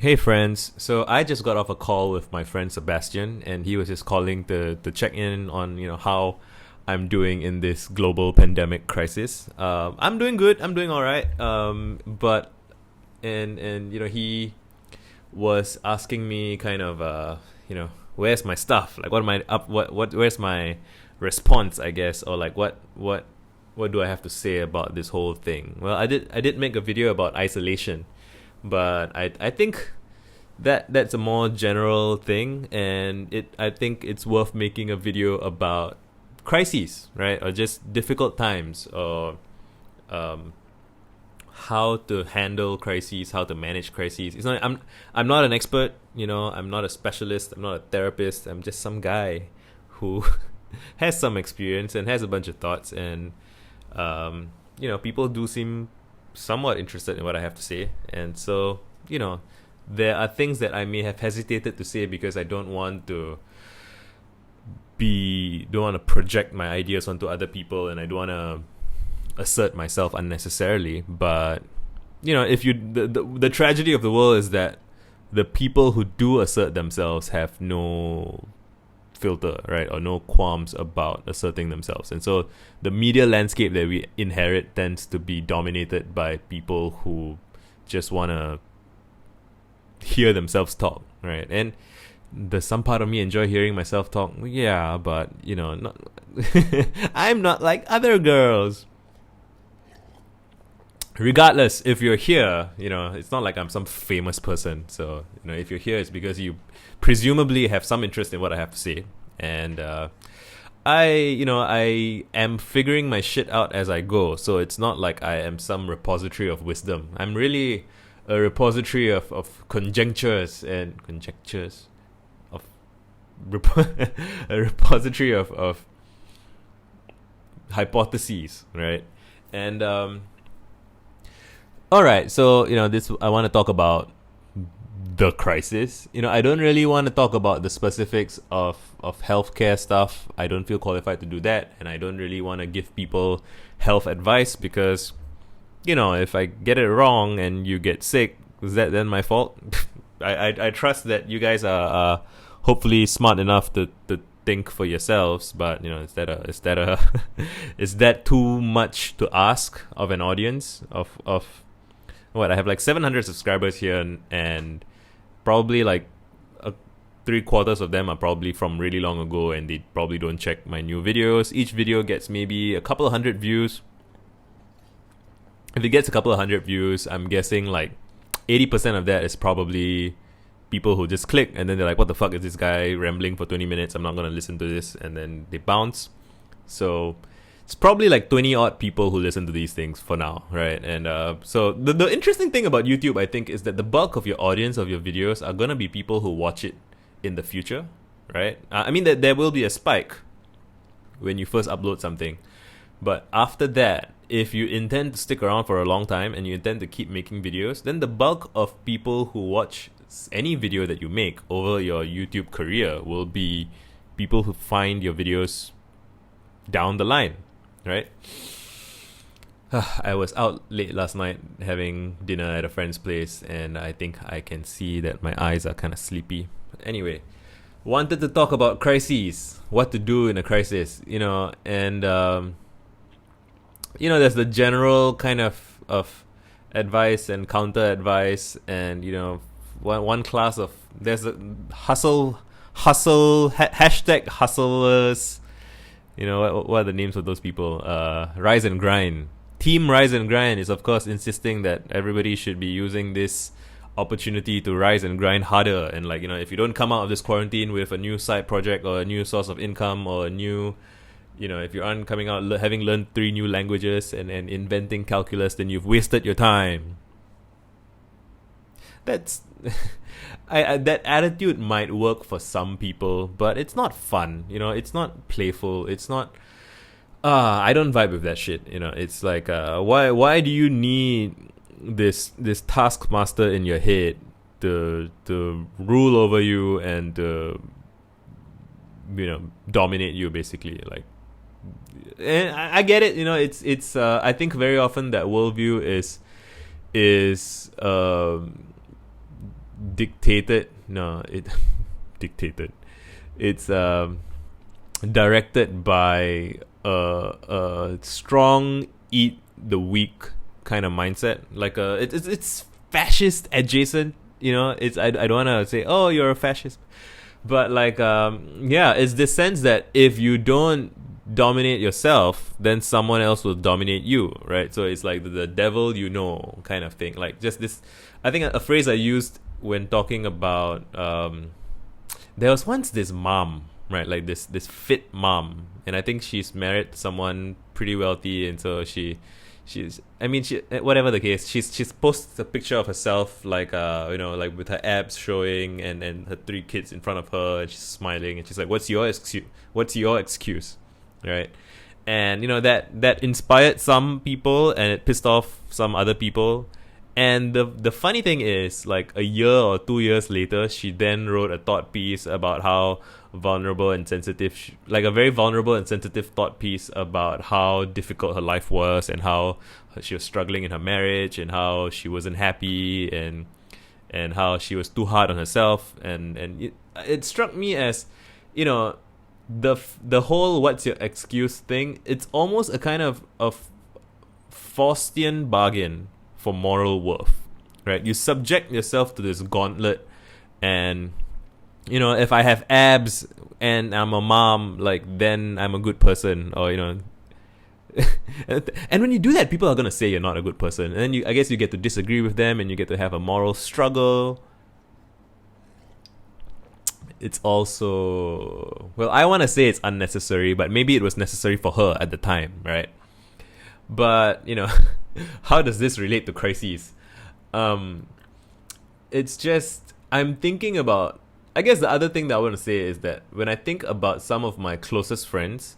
Hey friends, so I just got off a call with my friend Sebastian, and he was just calling to check in on how I'm doing in this global pandemic crisis. I'm doing good. I'm doing all right. But and he was asking me kind of where's my stuff? Like what am I up? What where's my response? I guess, or like what do I have to say about this whole thing? Well, I did make a video about isolation, but I think that's a more general thing, and I think it's worth making a video about crises, right, or just difficult times, or um, how to handle crises, how to manage crises. It's not I'm not an expert, I'm not a specialist, I'm not a therapist. I'm just some guy who has some experience and has a bunch of thoughts, and people do seem somewhat interested in what I have to say. And so, there are things that I may have hesitated to say because I don't want to project my ideas onto other people, and I don't want to assert myself unnecessarily. But if the tragedy of the world is that the people who do assert themselves have no filter, right, or no qualms about asserting themselves. And so the media landscape that we inherit tends to be dominated by people who just want to hear themselves talk, right? And does some part of me enjoy hearing myself talk? Yeah, but not I'm not like other girls. Regardless, if you're here, it's not like I'm some famous person. So, if you're here, it's because you presumably have some interest in what I have to say. And I am figuring my shit out as I go. So it's not like I am some repository of wisdom. I'm really a repository of conjectures, of a repository of hypotheses, right? And all right, so this I want to talk about the crisis. I don't really want to talk about the specifics of healthcare stuff. I don't feel qualified to do that, and I don't really want to give people health advice because, if I get it wrong and you get sick, is that then my fault? I trust that you guys are hopefully smart enough to think for yourselves, but is that too much to ask of an audience of what? I have like 700 subscribers here, and probably like 3/4 of them are probably from really long ago, and they probably don't check my new videos. Each video gets maybe a couple of hundred views. If it gets a couple of hundred views, I'm guessing like 80% of that is probably people who just click and then they're like, what the fuck is this guy rambling for 20 minutes? I'm not going to listen to this. And then they bounce. So it's probably like 20 odd people who listen to these things for now, right? And so the interesting thing about YouTube, I think, is that the bulk of your audience of your videos are going to be people who watch it in the future, right? I mean, that there will be a spike when you first upload something. But after that, if you intend to stick around for a long time and you intend to keep making videos, then the bulk of people who watch any video that you make over your YouTube career will be people who find your videos down the line, right? I was out late last night having dinner at a friend's place, and I think I can see that my eyes are kind of sleepy. Anyway, wanted to talk about crises, what to do in a crisis, and there's the general kind of advice and counter advice, and one class of, there's a hustle hashtag hustlers. What are the names of those people? Rise and Grind. Team Rise and Grind is, of course, insisting that everybody should be using this opportunity to rise and grind harder. And if you don't come out of this quarantine with a new side project or a new source of income, or a new, if you aren't coming out having learned 3 new languages and inventing calculus, then you've wasted your time. That's that attitude might work for some people, but it's not fun. It's not playful. It's not. I don't vibe with that shit. It's like, why do you need this taskmaster in your head to rule over you and to dominate you, basically? Like, and I get it. It's I think very often that worldview is dictated. No, it dictated. It's directed by a strong eat the weak kind of mindset. Like it's fascist adjacent. It's I don't want to say, oh, you're a fascist, but like it's this sense that if you don't dominate yourself, then someone else will dominate you, right? So it's like the devil kind of thing. Like just this, I think a phrase I used when talking about there was once this mom, right? Like this fit mom, and I think she's married to someone pretty wealthy, and so she whatever the case, she's posts a picture of herself like like with her abs showing and her 3 kids in front of her, and she's smiling, and she's like, what's your excuse, right? And that inspired some people, and it pissed off some other people. And the funny thing is, like a year or 2 years later, she then wrote a thought piece about how vulnerable and sensitive, like a very vulnerable and sensitive thought piece about how difficult her life was, and how she was struggling in her marriage, and how she wasn't happy, and how she was too hard on herself. And it struck me as, the whole what's your excuse thing, it's almost a kind of faustian bargain for moral worth, right? You subject yourself to this gauntlet, and if I have abs and I'm a mom, like, then I'm a good person, or and when you do that, people are gonna say you're not a good person, and then I guess you get to disagree with them, and you get to have a moral struggle. It's also, well, I want to say it's unnecessary, but maybe it was necessary for her at the time, right? But how does this relate to crises? It's just, I'm thinking about, I guess the other thing that I want to say is that when I think about some of my closest friends,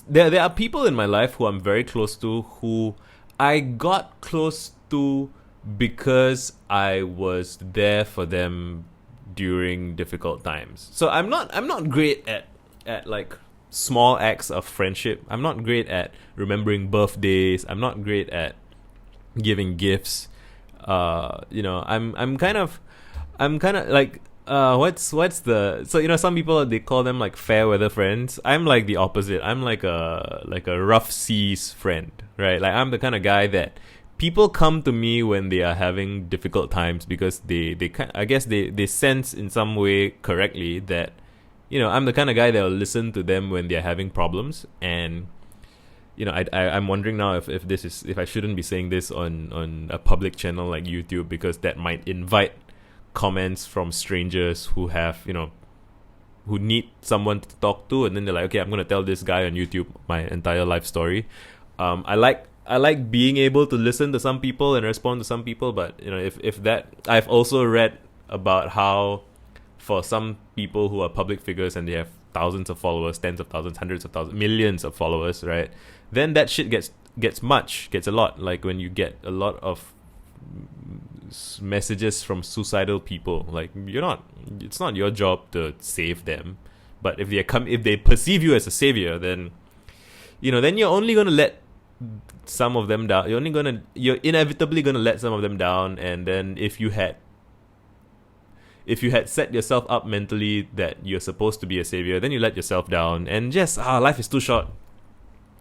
there are people in my life who I'm very close to, who I got close to because I was there for them during difficult times. So I'm not great at like small acts of friendship. I'm not great at remembering birthdays. I'm not great at giving gifts. I'm kind of like what's the, so some people, they call them like fair weather friends. I'm like the opposite. I'm like a rough seas friend, right? Like I'm the kind of guy that people come to me when they are having difficult times because they sense in some way correctly that I'm the kind of guy that will listen to them when they're having problems. And I'm wondering now if I shouldn't be saying this on a public channel like YouTube, because that might invite comments from strangers who have who need someone to talk to, and then they're like, okay, I'm gonna tell this guy on YouTube my entire life story. I like being able to listen to some people and respond to some people, but if that, I've also read about how for some people who are public figures and they have thousands of followers, tens of thousands, hundreds of thousands, millions of followers, right? Then that shit gets a lot. Like when you get a lot of messages from suicidal people, like it's not your job to save them, but if they perceive you as a savior, then then you're only gonna let some of them down. You're inevitably gonna let some of them down. And then if you had set yourself up mentally that you're supposed to be a savior, then you let yourself down. And just life is too short.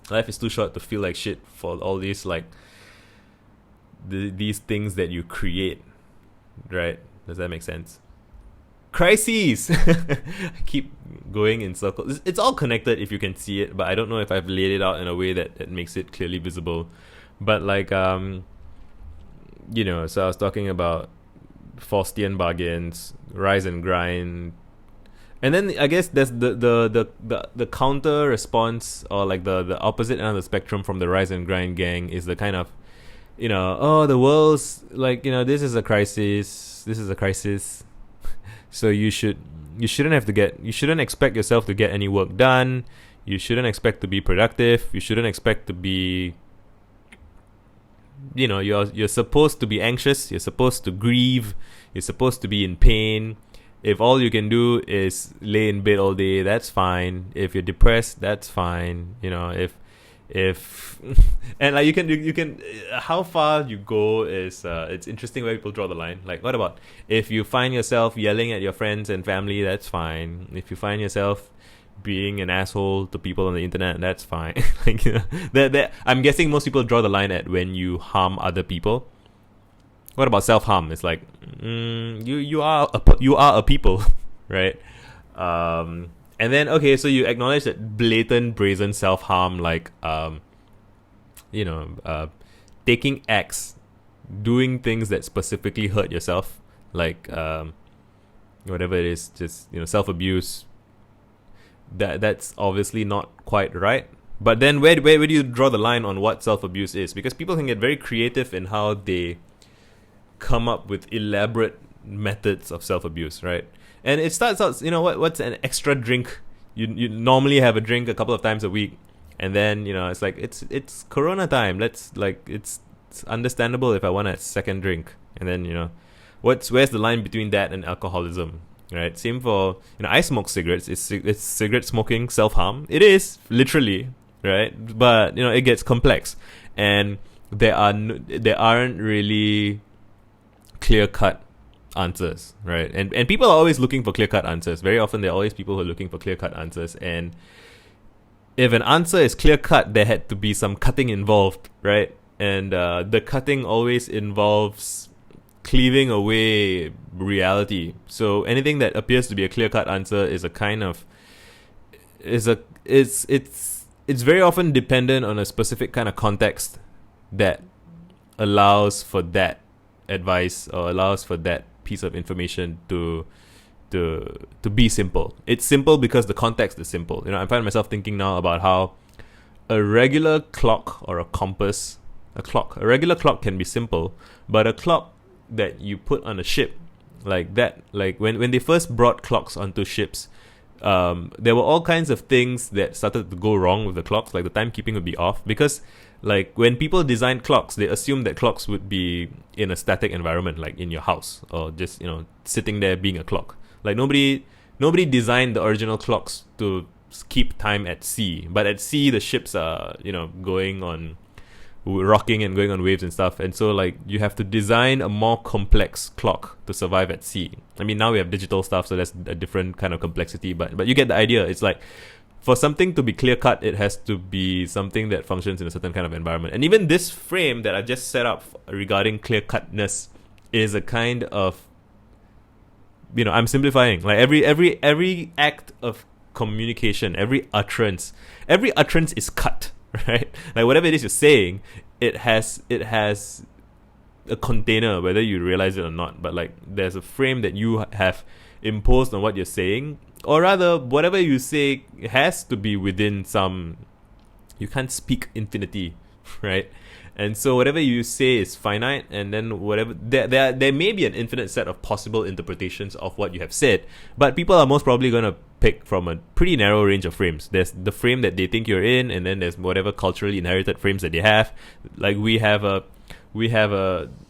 Life is too short to feel like shit for all these like these things that you create, right? Does that make sense? Crises. I keep going in circles. It's all connected if you can see it, but I don't know if I've laid it out in a way that makes it clearly visible. But like so I was talking about Faustian bargains, rise and grind, and then I guess there's the counter response, or like the opposite end of the spectrum from the rise and grind gang, is the kind of the world's like this is a crisis. So you shouldn't expect yourself to get any work done. You shouldn't expect to be productive. You shouldn't expect to be you're supposed to be anxious, you're supposed to grieve, you're supposed to be in pain. If all you can do is lay in bed all day, that's fine. If you're depressed, that's fine. if and like you can how far you go is it's interesting where people draw the line. Like, what about if you find yourself yelling at your friends and family? That's fine. If you find yourself being an asshole to people on the internet, that's fine. Like, that I'm guessing most people draw the line at when you harm other people. What about self-harm? It's like, you are a people, right? And then, okay, so you acknowledge that blatant, brazen self-harm, like, taking acts, doing things that specifically hurt yourself, like, whatever it is, just, self-abuse. That's obviously not quite right. But then where do you draw the line on what self-abuse is? Because people can get very creative in how they come up with elaborate methods of self-abuse, right? And it starts out, what's an extra drink? You normally have a drink a couple of times a week, and then it's like it's Corona time. It's understandable if I want a second drink, and then where's the line between that and alcoholism, right? Same for I smoke cigarettes. It's cigarette smoking self-harm. It is literally, right? But it gets complex, and there aren't really clear-cut answers, right? And people are always looking for clear-cut answers. Very often there are always people who are looking for clear-cut answers, and if an answer is clear-cut, there had to be some cutting involved, right? And the cutting always involves cleaving away reality. So anything that appears to be a clear-cut answer is a kind of it's very often dependent on a specific kind of context that allows for that advice or allows for that piece of information to be simple. It's simple because the context is simple. I find myself thinking now about how a regular clock or a compass, a regular clock can be simple, but a clock that you put on a ship like that, like when they first brought clocks onto ships, there were all kinds of things that started to go wrong with the clocks, like the timekeeping would be off, because like when people designed clocks, they assumed that clocks would be in a static environment, like in your house, or just sitting there being a clock. Like nobody designed the original clocks to keep time at sea, but at sea the ships are going on, rocking and going on waves and stuff, and so like you have to design a more complex clock to survive at sea. I mean, now we have digital stuff, so that's a different kind of complexity, but you get the idea. It's like, for something to be clear-cut, it has to be something that functions in a certain kind of environment. And even this frame that I just set up regarding clear-cutness is a kind of, I'm simplifying. Like every act of communication, every utterance is cut, right? Like whatever it is you're saying, it has a container, whether you realize it or not. But like there's a frame that you have imposed on what you're saying. Or rather, whatever you say has to be within some... You can't speak infinity, right? And so whatever you say is finite, and then whatever... There may be an infinite set of possible interpretations of what you have said, but people are most probably going to pick from a pretty narrow range of frames. There's the frame that they think you're in, and then there's whatever culturally inherited frames that they have. Like we have a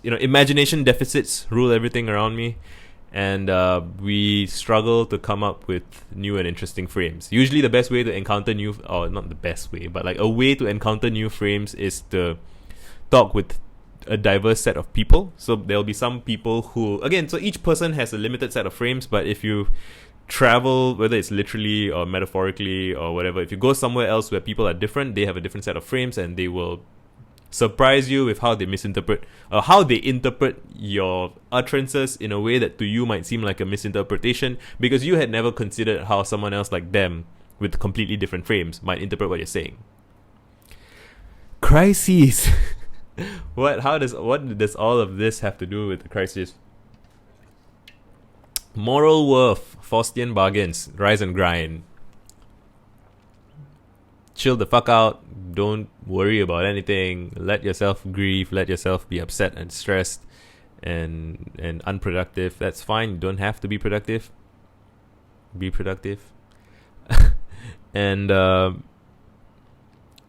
imagination deficits rule everything around me. And we struggle to come up with new and interesting frames. Usually the best way to encounter not the best way, but like a way to encounter new frames is to talk with a diverse set of people. So there'll be some people who, again, so each person has a limited set of frames, but if you travel, whether it's literally or metaphorically or whatever, if you go somewhere else where people are different, they have a different set of frames, and they will surprise you with how they misinterpret or how they interpret your utterances in a way that to you might seem like a misinterpretation, because you had never considered how someone else like them with completely different frames might interpret what you're saying. Crises. What does all of this have to do with the crisis? Moral worth, Faustian bargains, rise and grind. Chill the fuck out. Don't worry about anything. Let yourself grieve. Let yourself be upset and stressed and unproductive. That's fine. You don't have to be productive. Be productive. And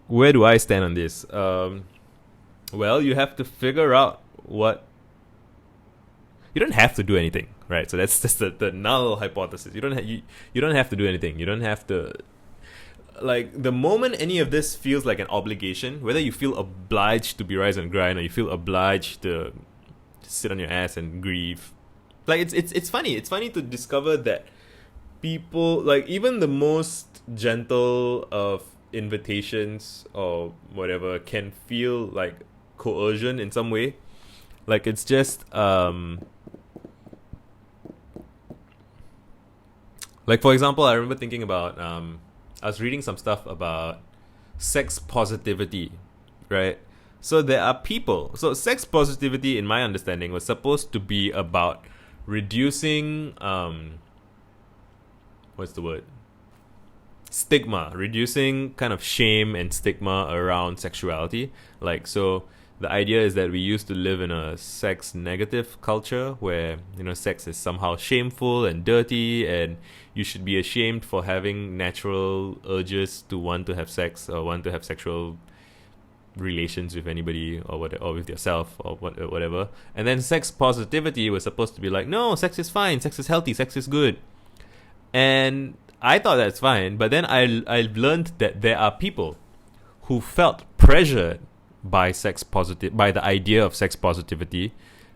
where do I stand on this? Well, you have to figure out what... You don't have to do anything, right? So that's just the null hypothesis. You don't have to do anything. You don't have to... like the moment any of this feels like an obligation, whether you feel obliged to be rise and grind or you feel obliged to sit on your ass and grieve, like it's funny. It's funny to discover that people, like even the most gentle of invitations or whatever, can feel like coercion in some way. Like it's just like for example, I remember thinking about I was reading some stuff about sex positivity, right? So there are people. So sex positivity, in my understanding, was supposed to be about reducing what's the word? Stigma, reducing kind of shame and stigma around sexuality. Like, so the idea is that we used to live in a sex negative culture where, you know, sex is somehow shameful and dirty, and you should be ashamed for having natural urges to want to have sex or want to have sexual relations with anybody or with yourself or whatever. And then sex positivity was supposed to be like, no, sex is fine, sex is healthy, sex is good. And I thought that's fine, but then I've learned that there are people who felt pressured by the idea of sex positivity,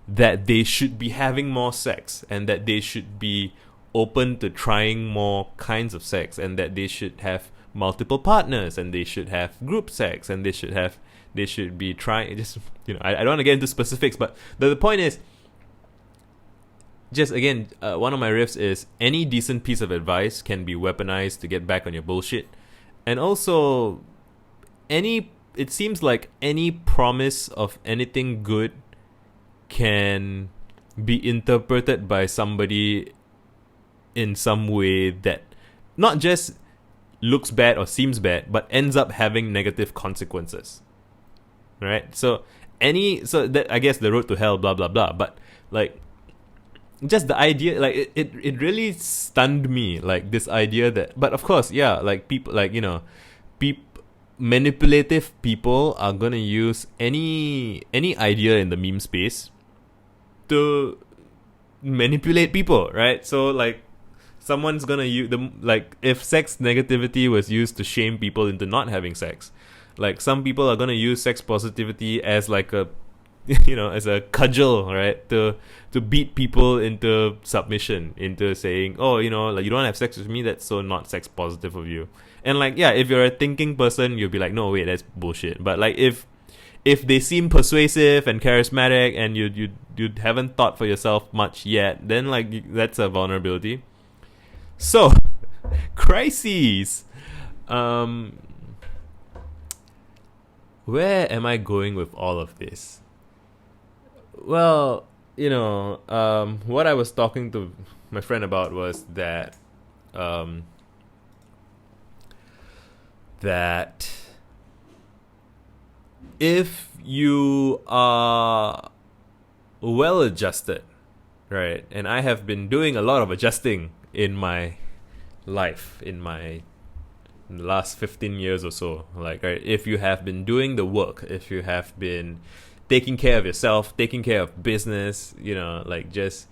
that they should be having more sex and that they should be open to trying more kinds of sex, and that they should have multiple partners, and they should have group sex, and they should be trying, just, you know, I don't want to get into specifics, but the point is, just again, one of my riffs is any decent piece of advice can be weaponized to get back on your bullshit. And also, it seems like any promise of anything good can be interpreted by somebody in some way that not just looks bad or seems bad, but ends up having negative consequences. Right? So that, I guess, the road to hell, blah blah blah. But like, just the idea, like it really stunned me, like this idea that, but of course, yeah, like people, like, you know, manipulative people are gonna use any idea in the meme space to manipulate people, right? So like, someone's gonna use like, if sex negativity was used to shame people into not having sex, like some people are gonna use sex positivity as like a, you know, as a cudgel, right, to beat people into submission, into saying, oh, you know, like, you don't have sex with me, that's so not sex positive of you. And like, yeah, if you're a thinking person, you'll be like, no, wait, that's bullshit. But like, if they seem persuasive and charismatic, and you haven't thought for yourself much yet, then like, that's a vulnerability. So crises. Where am I going with all of this? Well, you know, what I was talking to my friend about was that that if you are well adjusted, right, and I have been doing a lot of adjusting in my life, in the last 15 years or so, like, right, if you have been doing the work, if you have been taking care of yourself, taking care of business, you know, like, just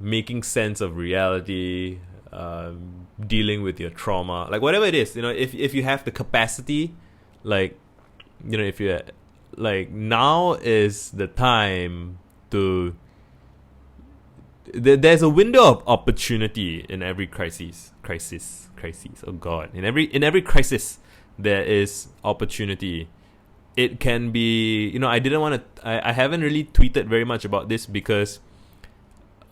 making sense of reality, dealing with your trauma, like, whatever it is, you know, if you have the capacity, like, you know, if you, like, now is the time to, there's a window of opportunity in every crisis, oh god, in every crisis there is opportunity. It can be, you know, I haven't really tweeted very much about this because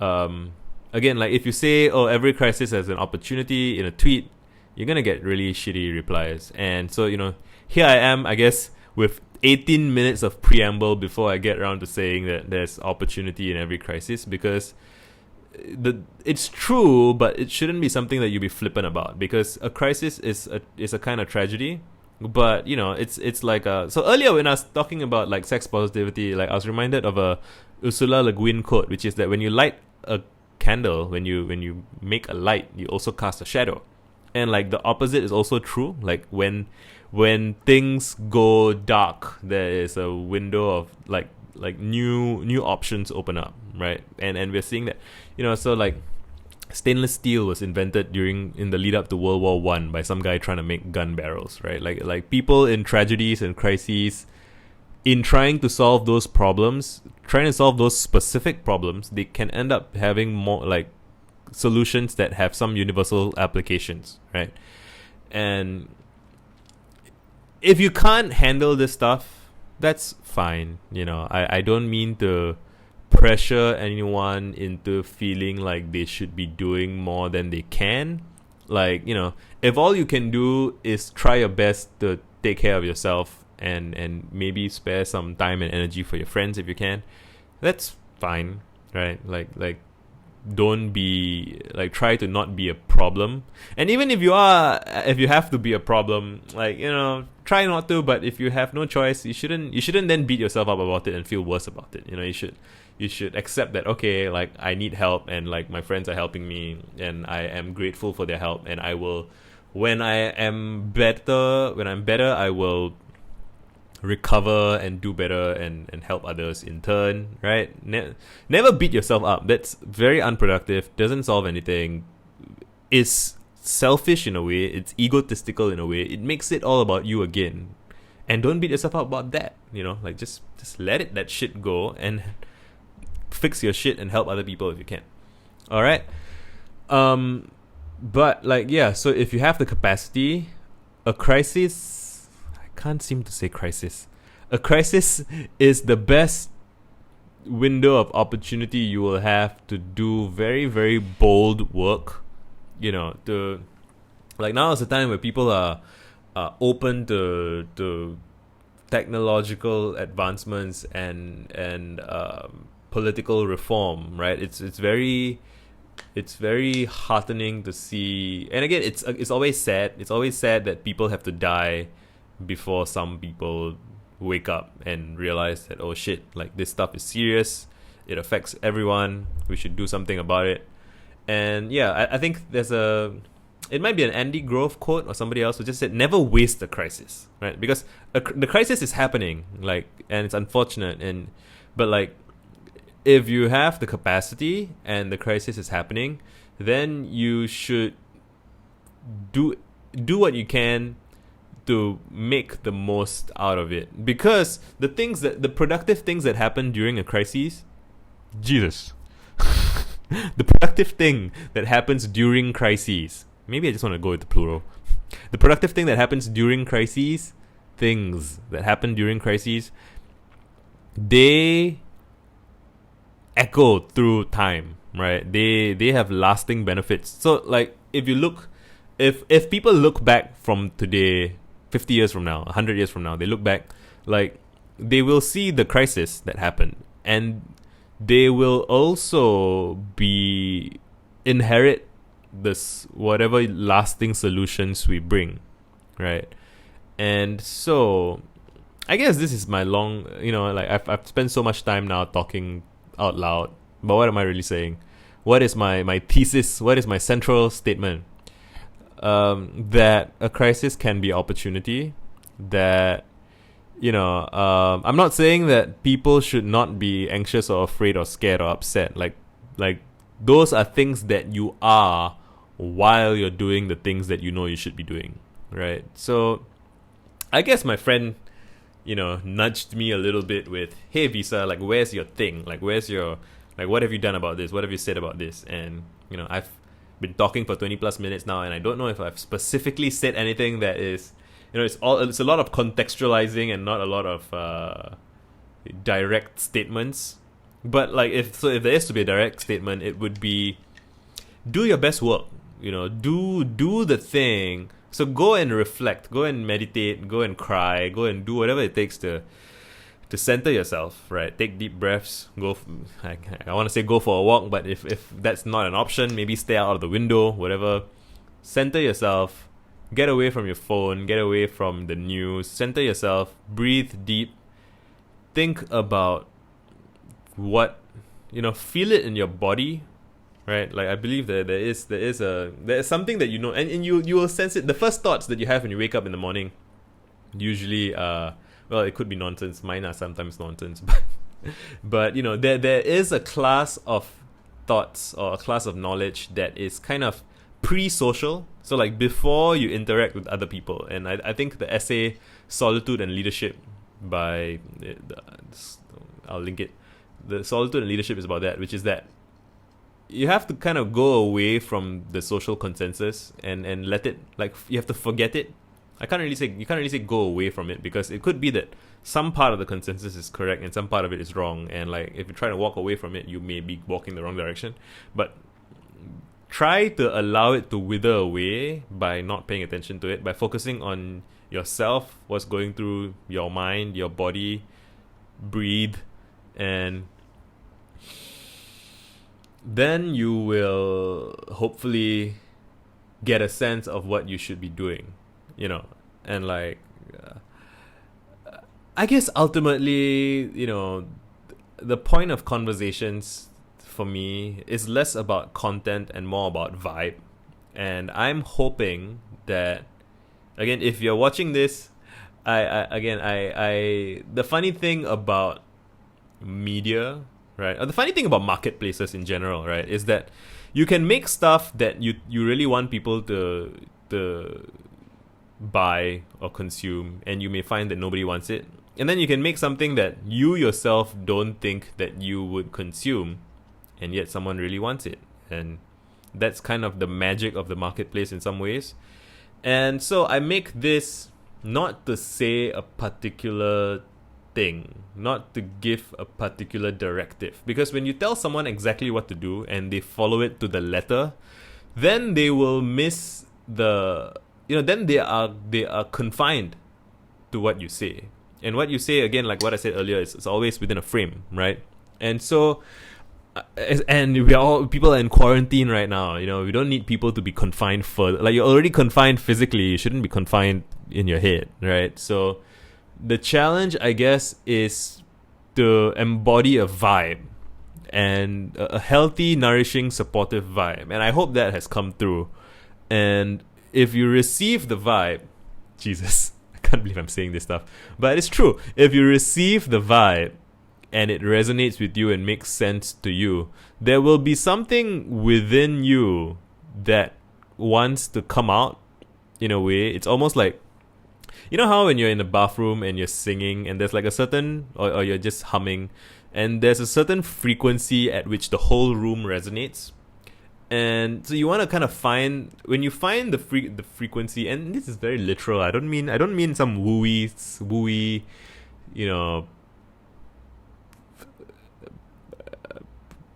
again, like, if you say, oh, every crisis has an opportunity in a tweet, you're gonna get really shitty replies. And so, you know, here I am, I guess, with 18 minutes of preamble before I get around to saying that there's opportunity in every crisis, because it's true, but it shouldn't be something that you be flippant about, because a crisis is a kind of tragedy. But, you know, it's like so earlier when I was talking about like sex positivity, like, I was reminded of a Ursula Le Guin quote, which is that when you light a candle, when you make a light, you also cast a shadow. And like, the opposite is also true. Like, when things go dark, there is a window of like new options open up, right? And we're seeing that, you know, so like, stainless steel was invented in the lead up to World War One by some guy trying to make gun barrels, right? Like people in tragedies and crises, in trying to solve those problems, trying to solve those specific problems, they can end up having more like solutions that have some universal applications, right? And if you can't handle this stuff, that's fine. I don't mean to pressure anyone into feeling like they should be doing more than they can. Like, if all you can do is try your best to take care of yourself and maybe spare some time and energy for your friends if you can, that's fine, right? Like don't be like, try to not be a problem. And even if you have to be a problem, like, try not to. But if you have no choice, you shouldn't then beat yourself up about it and feel worse about it. You should accept that, okay, like, I need help, and like my friends are helping me, and I am grateful for their help, and I will, when I'm better, I will recover and do better and help others in turn, right? Never beat yourself up. That's very unproductive, doesn't solve anything, is selfish in a way, it's egotistical in a way, it makes it all about you again. And don't beat yourself up about that, like, just let that shit go and fix your shit and help other people if you can. Alright? But like, yeah, so if you have the capacity, a crisis is the best window of opportunity you will have to do very, very bold work. To, like, now is the time where people are open to technological advancements and political reform, right? It's very heartening to see. And again, it's always sad. It's always sad that people have to die before some people wake up and realize that, oh shit, like, this stuff is serious. It affects everyone. We should do something about it. And yeah, I think it might be an Andy Grove quote or somebody else who just said, never waste a crisis, right? Because the crisis is happening, like, and it's unfortunate, but like, if you have the capacity and the crisis is happening, then you should do what you can to make the most out of it. Because the productive things that happen during a crisis, Jesus, the productive thing that happens during crises, maybe I just want to go with the plural. The productive thing that happens during crises, things that happen during crises, they echo through time, right? They have lasting benefits. So like, if people look back from today, 50 years from now, 100 years from now, they look back, like, they will see the crisis that happened, and they will also inherit this whatever lasting solutions we bring, right? And so I guess this is my long, like, I've spent so much time now talking out loud, but what am I really saying? What is my thesis? What is my central statement? That a crisis can be opportunity. That, I'm not saying that people should not be anxious or afraid or scared or upset. Like those are things that you are while you're doing the things that you should be doing, right? So I guess my friend, nudged me a little bit with, hey Visa, like, where's your thing? Like, where's your, like, what have you done about this? What have you said about this? And, I've been talking for 20 plus minutes now, and I don't know if I've specifically said anything that is, it's a lot of contextualizing and not a lot of direct statements. But like, if there is to be a direct statement, it would be, do your best work, do the thing. So go and reflect, go and meditate, go and cry, go and do whatever it takes to center yourself, right? Take deep breaths, I want to say go for a walk, but if that's not an option, maybe stay out of the window, whatever. Center yourself, get away from your phone, get away from the news, center yourself, breathe deep, think about what, feel it in your body, right? Like, I believe that there is something that and you will sense it. The first thoughts that you have when you wake up in the morning, usually, well, it could be nonsense. Mine are sometimes nonsense, but there is a class of thoughts or a class of knowledge that is kind of pre-social. So like before you interact with other people. And I think the essay Solitude and Leadership by, I'll link it. The Solitude and Leadership is about that, which is that you have to kind of go away from the social consensus and let it, like, you have to forget it. You can't really say go away from it, because it could be that some part of the consensus is correct and some part of it is wrong, and like if you try to walk away from it, you may be walking the wrong direction. But try to allow it to wither away by not paying attention to it, by focusing on yourself, what's going through your mind, your body, breathe, and then you will hopefully get a sense of what you should be doing, and like, I guess ultimately, the point of conversations for me is less about content and more about vibe. And I'm hoping that, again, if you're watching this, the funny thing about media, right, or the funny thing about marketplaces in general, right, is that you can make stuff that you really want people to buy or consume, and you may find that nobody wants it. And then you can make something that you yourself don't think that you would consume, and yet someone really wants it. And that's kind of the magic of the marketplace in some ways. And so I make this not to say a particular thing, not to give a particular directive, because when you tell someone exactly what to do and they follow it to the letter, then they will miss then they are confined to what you say. And what you say, again, like what I said earlier, is always within a frame, right? And so and people are in quarantine right now. We don't need people to be confined further. Like, you're already confined physically, you shouldn't be confined in your head, right? So the challenge, I guess, is to embody a vibe, and a healthy, nourishing, supportive vibe. And I hope that has come through. And if you receive the vibe, Jesus, I can't believe I'm saying this stuff, but it's true. If you receive the vibe and it resonates with you and makes sense to you, there will be something within you that wants to come out in a way. It's almost like, how when you're in the bathroom and you're singing and there's like a certain, or you're just humming, and there's a certain frequency at which the whole room resonates. And so you want to kind of when you find the frequency, and this is very literal. I don't mean some wooey,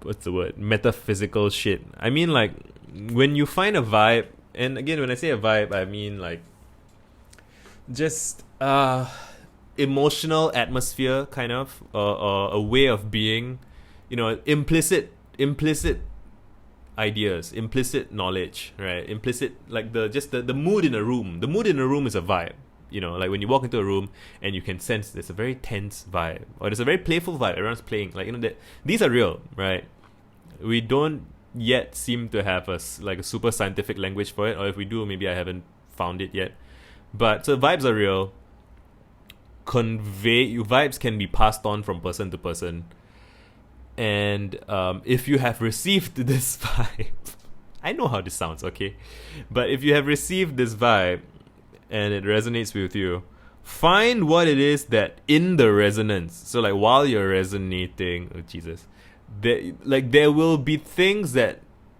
what's the word? Metaphysical shit. I mean, like, when you find a vibe, and again, when I say a vibe, I mean like just emotional atmosphere, kind of, or a way of being, implicit ideas, implicit knowledge, right? Implicit, like the mood in a room. The mood in a room is a vibe. Like when you walk into a room and you can sense there's a very tense vibe, or there's a very playful vibe. Everyone's playing, like, that these are real, right? We don't yet seem to have a super scientific language for it, or if we do, maybe I haven't found it yet. But so vibes are real. Vibes can be passed on from person to person. And if you have received this vibe, I know how this sounds, okay? But if you have received this vibe and it resonates with you, find what it is that in the resonance. So like while you're resonating, oh Jesus, there will be things that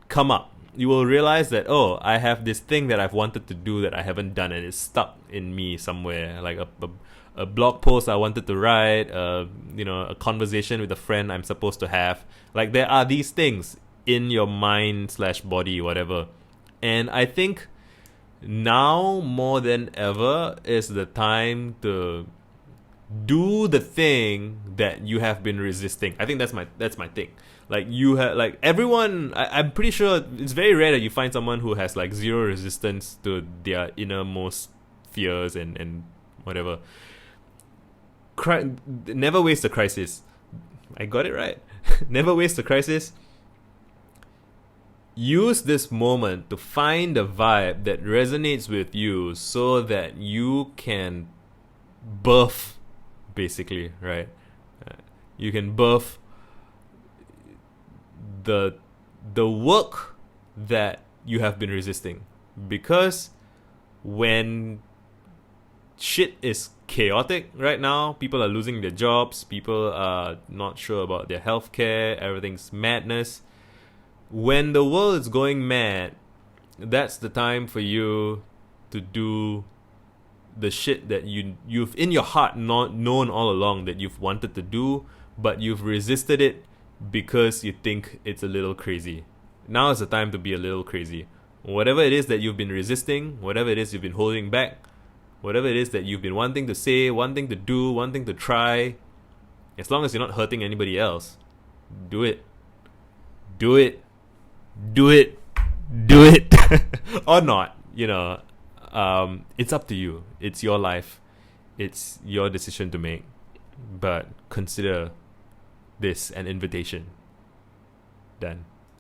come up. You will realize that, I have this thing that I've wanted to do that I haven't done, and it's stuck in me somewhere. Like a blog post I wanted to write, a conversation with a friend I'm supposed to have. Like, there are these things in your mind/body, whatever. And I think now more than ever is the time to do the thing that you have been resisting. I think that's my thing. Like, you have, like, everyone, I'm pretty sure it's very rare that you find someone who has like zero resistance to their innermost fears and whatever. Never waste a crisis. I got it right. Never waste a crisis. Use this moment to find a vibe that resonates with you so that you can birth, basically, right? You can birth the the work that you have been resisting. Because when shit is chaotic right now, people are losing their jobs, people are not sure about their healthcare, everything's madness. When the world is going mad, that's the time for you to do the shit that you've in your heart not known all along that you've wanted to do, but you've resisted it because you think it's a little crazy. Now is the time to be a little crazy. Whatever it is that you've been resisting, whatever it is you've been holding back, whatever it is that you've been wanting to say, wanting to do, wanting to try, as long as you're not hurting anybody else, do it. Do it. Do it. Do it. Or not, it's up to you. It's your life. It's your decision to make. But consider this an invitation. Done.